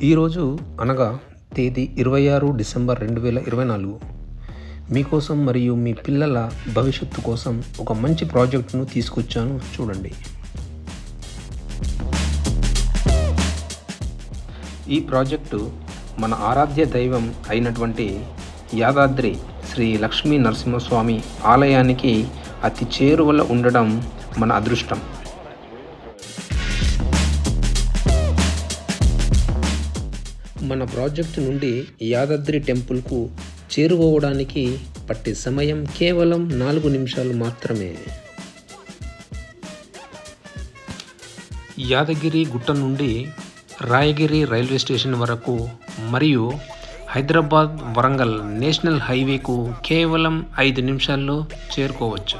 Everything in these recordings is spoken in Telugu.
ఈరోజు అనగా తేదీ 26 డిసెంబర్ 2024 మీకోసం మరియు మీ పిల్లల భవిష్యత్తు కోసం ఒక మంచి ప్రాజెక్టును తీసుకొచ్చాను, చూడండి. ఈ ప్రాజెక్టు మన ఆరాధ్య దైవం అయినటువంటి యాదాద్రి శ్రీ లక్ష్మీ నరసింహస్వామి ఆలయానికి అతి చేరువలో ఉండడం మన అదృష్టం. మన ప్రాజెక్టు నుండి యాదాద్రి టెంపుల్కు చేరుకోవడానికి పట్టే సమయం కేవలం 4 నిమిషాలు మాత్రమే. యాదగిరి గుట్ట నుండి రాయగిరి రైల్వే స్టేషన్ వరకు మరియు హైదరాబాద్ వరంగల్ నేషనల్ హైవేకు కేవలం 5 నిమిషాల్లో చేరుకోవచ్చు.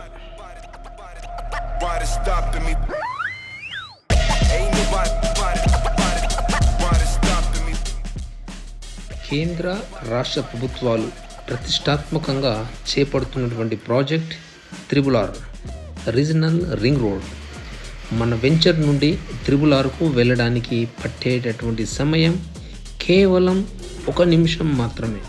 కేంద్ర రాష్ట్ర ప్రభుత్వాలు ప్రతిష్టాత్మకంగా చేపడుతున్నటువంటి project RRR regional ring road. మన వెంచర్ నుండి RRRకు వెళ్ళడానికి పట్టేటటువంటి సమయం కేవలం 1 నిమిషం మాత్రమే.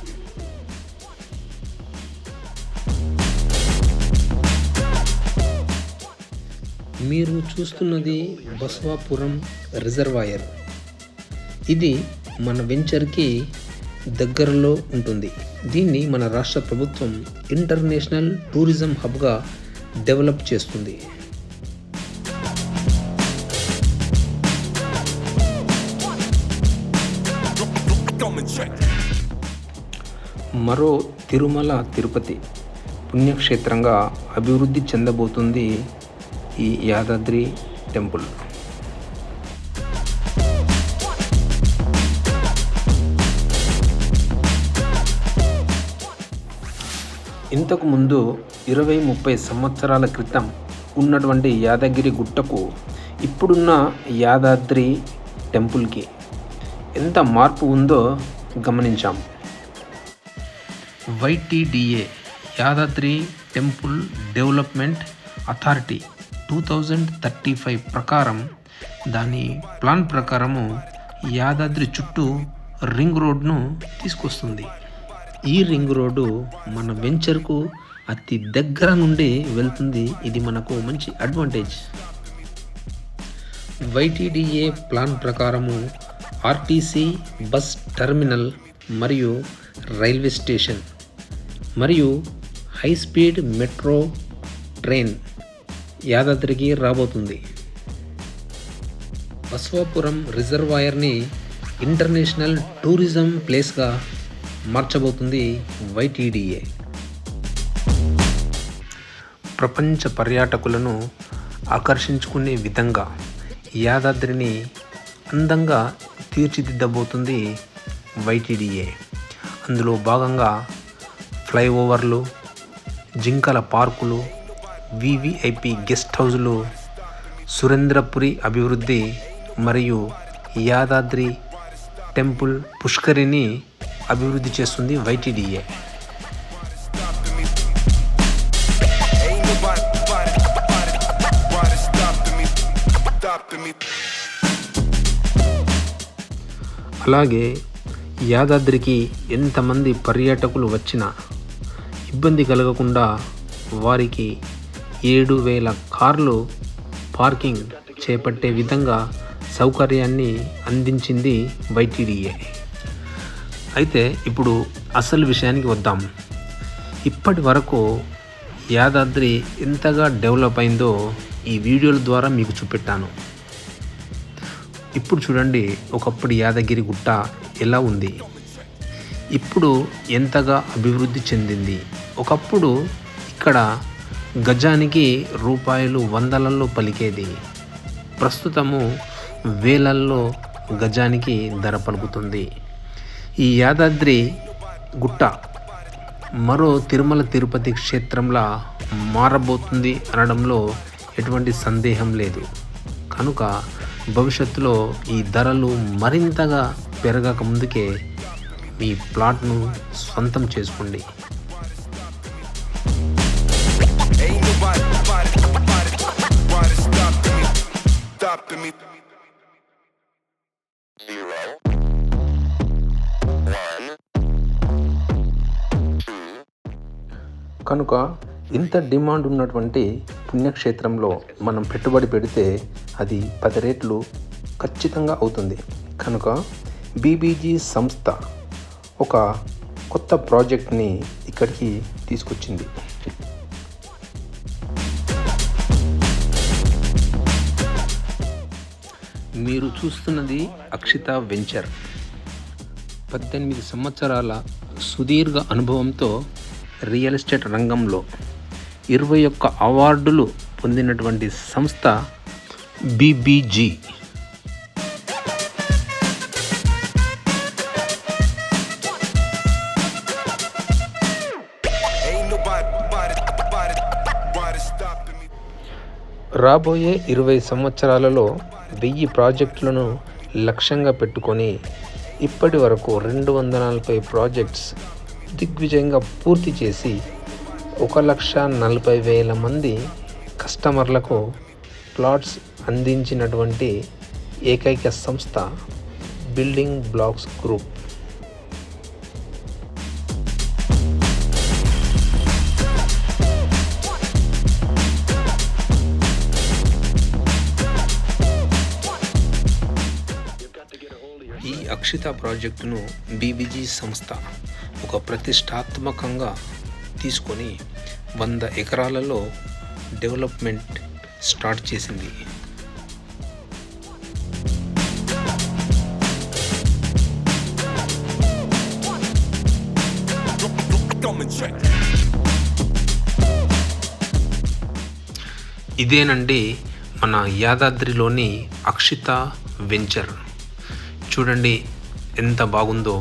మీరు చూస్తున్నది బసవాపురం రిజర్వాయర్. ఇది మన వెంచర్కి దగ్గరలో ఉంటుంది. దీన్ని మన రాష్ట్ర ప్రభుత్వం ఇంటర్నేషనల్ టూరిజం హబ్గా డెవలప్ చేస్తుంది. మరో తిరుమల తిరుపతి పుణ్యక్షేత్రంగా అభివృద్ధి చెందబోతుంది ఈ యాదాద్రి టెంపుల్. ఇంతకుముందు 20-30 సంవత్సరాల క్రితం ఉన్నటువంటి యాదగిరి గుట్టకు ఇప్పుడున్న యాదాద్రి టెంపుల్కి ఎంత మార్పు ఉందో గమనించాం. YTDA Yadadri temple development authority 2035 ప్రకారం, దాని ప్లాన్ ప్రకారము యాదాద్రి చుట్టూ రింగ్ రోడ్ను తీసుకొస్తుంది. ఈ రింగ్ రోడ్డు మన వెంచర్కు అతి దగ్గర నుండి వెళ్తుంది. ఇది మనకు మంచి అడ్వాంటేజ్. YTDA ప్లాన్ ప్రకారము RTC బస్ టెర్మినల్ మరియు రైల్వే స్టేషన్ మరియు హై స్పీడ్ మెట్రో ట్రైన్ యాదాద్రికి రాబోతుంది. బసవాపురం రిజర్వాయర్ని ఇంటర్నేషనల్ టూరిజం ప్లేస్గా మార్చబోతుంది YTDA. ప్రపంచ పర్యాటకులను ఆకర్షించుకునే విధంగా యాదాద్రిని అందంగా తీర్చిదిద్దబోతుంది YTDA. అందులో భాగంగా ఫ్లైఓవర్లు, జింకల పార్కులు, VVIP గెస్ట్ హౌజులు, సురేంద్రపురి అభివృద్ధి మరియు యాదాద్రి టెంపుల్ పుష్కరిని అభివృద్ధి చేస్తుంది YTDA. అలాగే యాదాద్రికి ఎంతమంది పర్యాటకులు వచ్చినా ఇబ్బంది కలగకుండా వారికి 7,000 కార్లు పార్కింగ్ చేపట్టే విధంగా సౌకర్యాన్ని అందించింది YTDA. అయితే ఇప్పుడు అసలు విషయానికి వద్దాం. ఇప్పటి వరకు యాదాద్రి ఎంతగా డెవలప్ అయిందో ఈ వీడియోల ద్వారా మీకు చూపెట్టాను. ఇప్పుడు చూడండి, ఒకప్పుడు యాదగిరి గుట్ట ఎలా ఉంది, ఇప్పుడు ఎంతగా అభివృద్ధి చెందింది. ఒకప్పుడు ఇక్కడ గజానికి రూపాయలు 100లలో పలికేది, ప్రస్తుతము వేలల్లో గజానికి ధర పలుకుతుంది. ఈ యాదాద్రి గుట్ట మరో తిరుమల తిరుపతి క్షేత్రంలా మారబోతుంది అనడంలో ఎటువంటి సందేహం లేదు. కనుక భవిష్యత్తులో ఈ ధరలు మరింతగా పెరగక ముందుకే మీ ప్లాట్ను సొంతం చేసుకోండి. stopping me? 0, 1, 2. కనుక ఇంత డిమాండ్ ఉన్నటువంటి పుణ్యక్షేత్రంలో మనం పెట్టుబడి పెడితే అది 10 రెట్లు ఖచ్చితంగా అవుతుంది. కనుక బీబీజీ సంస్థ ఒక కొత్త ప్రాజెక్ట్ని ఇక్కడికి తీసుకొచ్చింది. మీరు చూస్తున్నది అక్షిత వెంచర్. 18 సంవత్సరాల సుదీర్ఘ అనుభవంతో రియల్ ఎస్టేట్ రంగంలో 21 అవార్డులు పొందినటువంటి సంస్థ బీబీజీ. రాబోయే 20 సంవత్సరాలలో 1000 ప్రాజెక్టులను లక్ష్యంగా పెట్టుకొని ఇప్పటి వరకు 240 ప్రాజెక్ట్స్ దిగ్విజయంగా పూర్తి చేసి 1,40,000 మంది కస్టమర్లకు ప్లాట్స్ అందించినటువంటి ఏకైక సంస్థ బిల్డింగ్ బ్లాక్స్ గ్రూప్. ఈ అక్షిత ప్రాజెక్టును బీబీజీ సంస్థ ఒక ప్రతిష్టాత్మకంగా తీసుకొని 100 ఎకరాలలో డెవలప్మెంట్ స్టార్ట్ చేసింది. ఇదేనండి మన యాదాద్రిలోని అక్షిత వెంచర్. చూడండి ఎంత బాగుందో.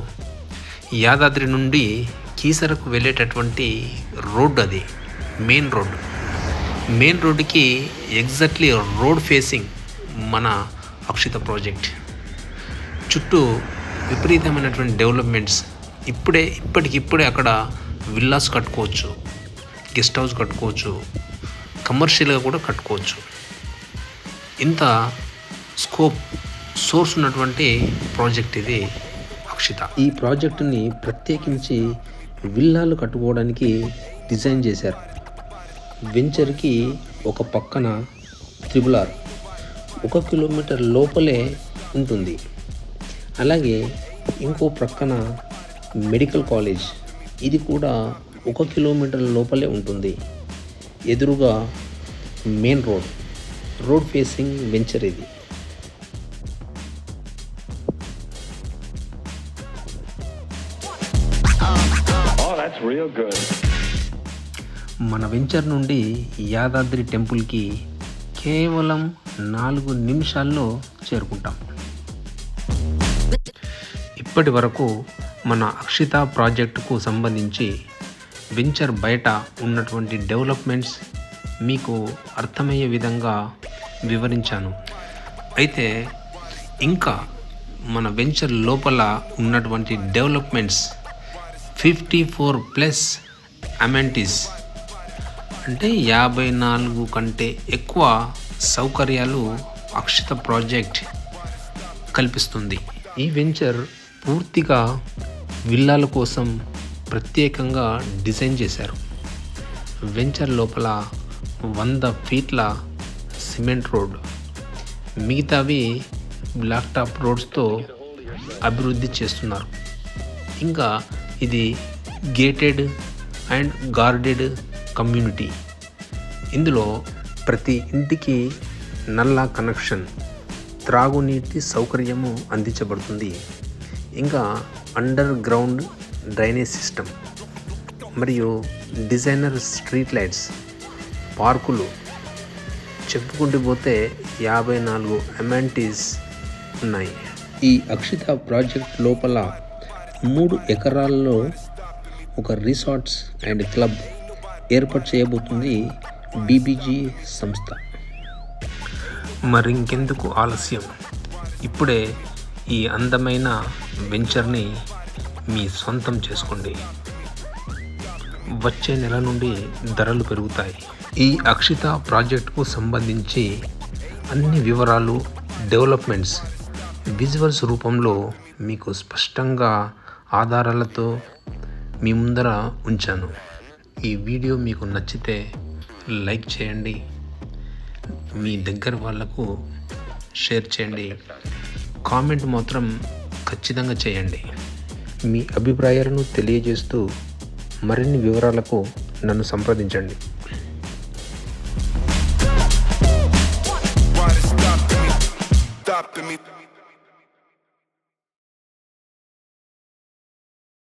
యాదాద్రి నుండి కీసరకు వెళ్ళేటటువంటి రోడ్, అది మెయిన్ రోడ్డుకి ఎగ్జాక్ట్లీ రోడ్ ఫేసింగ్ మన అక్షిత ప్రాజెక్ట్. చుట్టూ విపరీతమైనటువంటి డెవలప్మెంట్స్. ఇప్పటికిప్పుడే అక్కడ విల్లాస్ కట్టుకోవచ్చు, గెస్ట్ హౌస్ కట్టుకోవచ్చు, కమర్షియల్గా కూడా కట్టుకోవచ్చు. ఇంత స్కోప్ సోర్స్ ఉన్నటువంటి ప్రాజెక్ట్ ఇది అక్షిత. ఈ ప్రాజెక్టుని ప్రత్యేకించి విల్లాలు కట్టుకోవడానికి డిజైన్ చేశారు. వెంచర్కి ఒక పక్కన త్రిబుల్-ఆర్ 1 కిలోమీటర్ లోపలే ఉంటుంది. అలాగే ఇంకో ప్రక్కన మెడికల్ కాలేజ్, ఇది కూడా 1 కిలోమీటర్ లోపలే ఉంటుంది. ఎదురుగా మెయిన్ రోడ్ ఫేసింగ్ వెంచర్ ఇది. మన వెంచర్ నుండి యాదాద్రి టెంపుల్కి కేవలం 4 నిమిషాల్లో చేరుకుంటాం. ఇప్పటి వరకు మన అక్షిత ప్రాజెక్టుకు సంబంధించి వెంచర్ బయట ఉన్నటువంటి డెవలప్మెంట్స్ మీకు అర్థమయ్యే విధంగా వివరించాను. అయితే ఇంకా మన వెంచర్ లోపల ఉన్నటువంటి డెవలప్మెంట్స్ 54+ అమెంటీస్, అంటే 54 కంటే ఎక్కువ సౌకర్యాలు అక్షిత ప్రాజెక్ట్ కల్పిస్తుంది. ఈ వెంచర్ పూర్తిగా విల్లాల కోసం ప్రత్యేకంగా డిజైన్ చేశారు. వెంచర్ లోపల 100 ఫీట్ల సిమెంట్ రోడ్, మిగతావి బ్లాక్ టాప్ రోడ్స్తో అభివృద్ధి చేస్తున్నారు. ఇంకా ఇది గేటెడ్ అండ్ గార్డెడ్ కమ్యూనిటీ. ఇందులో ప్రతి ఇంటికి నల్లా కనెక్షన్, త్రాగునీటి సౌకర్యము అందించబడుతుంది. ఇంకా అండర్ గ్రౌండ్ డ్రైనేజ్ సిస్టమ్ మరియు డిజైనర్ స్ట్రీట్ లైట్స్, పార్కులు, చెప్పుకుంటూ పోతే 54 అమెంటీస్ ఉన్నాయి. ఈ అక్షిత ప్రాజెక్ట్ లోపల 3 ఎకరాల్లో ఒక రిసార్ట్స్ అండ్ క్లబ్ ఏర్పాటు చేయబోతుంది బీబీజీ సంస్థ. మరింకెందుకు ఆలస్యం, ఇప్పుడే ఈ అందమైన వెంచర్ని మీ సొంతం చేసుకోండి. వచ్చే నెల నుండి ధరలు పెరుగుతాయి. ఈ అక్షిత ప్రాజెక్టుకు సంబంధించి అన్ని వివరాలు, డెవలప్మెంట్స్ విజువల్స్ రూపంలో మీకు స్పష్టంగా ఆధారాలతో మీ ముందర ఉంచాను. ఈ వీడియో మీకు నచ్చితే లైక్ చేయండి, మీ దగ్గర వాళ్ళకు షేర్ చేయండి, కామెంట్ మాత్రం ఖచ్చితంగా చేయండి. మీ అభిప్రాయాలను తెలియజేస్తూ మరిన్ని వివరాలకు నన్ను సంప్రదించండి. Why they stopping me?